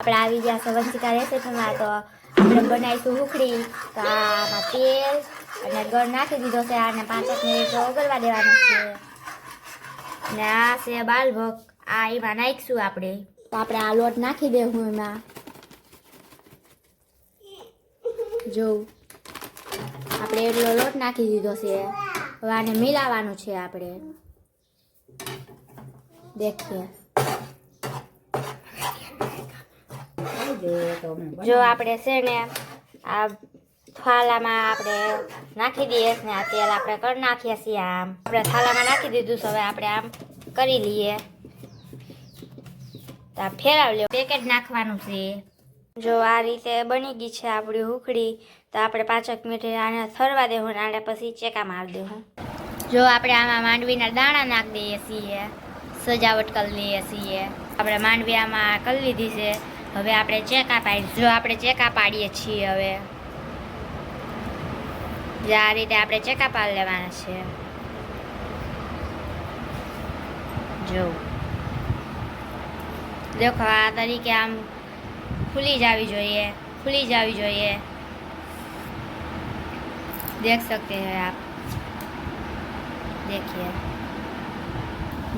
આપણે આવી ગયા છે વંશિકા રેસીપીમાં. તો આપણે બનાવીશું હુખડી. તો આમાં તેલ અને ગળ નાખી દીધો છે અને 5 મિનિટ ઓગળવા દેવાનો છે. અને આ છે બાલભોગ, આ એમાં નાખીશું આપણે. તો આપણે આ લોટ નાખી દેવું એમાં. જો આપણે એટલો લોટ નાખી દીધો છે. હવે આને મિલાવવાનું છે આપણે. દેખીએ જો આપણે છે ને આ થાલામાં આપણે નાખી દઈએ ને આ તેલ આપણે કરી નાખીએ છીએ. આમ આપણે થાલામાં નાખી દીધું છે. હવે આપણે આમ કરી લઈએ. તો આ ફેરવી લે. પેકેટ નાખવાનું છે. જો આ રીતે બની ગઈ છે આપણી હુખડી. તો આપણે 5 મિનિટ આને થરવા દેવું ને આને પછી ચેકા મારી દેવું. જો આપણે આમાં માંડવીના દાણા નાખી દઈએ છીએ, સજાવટ કરી લઈએ છીએ. આપણે માંડવી આમાં કરી લીધી છે. હવે આપણે ચેકા પાડીએ. જો આપણે ચેકા પાડીએ છીએ. હવે આ રીતે આપણે ચેકા પાડી લેવાના છે. જો દેખો આ તરીકે આમ ખુલી જવી જોઈએ, ખુલી જવી જોઈએ. देख सकते हैं आप, देखिए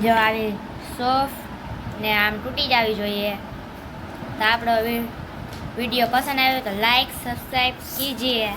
जो આવી સોફ્ટ ને આમ તૂટી જવી જોઈએ. તો આપણો વિડીયો પસંદ આવ્યો તો લાઈક સબસ્ક્રાઈબ કીजिए.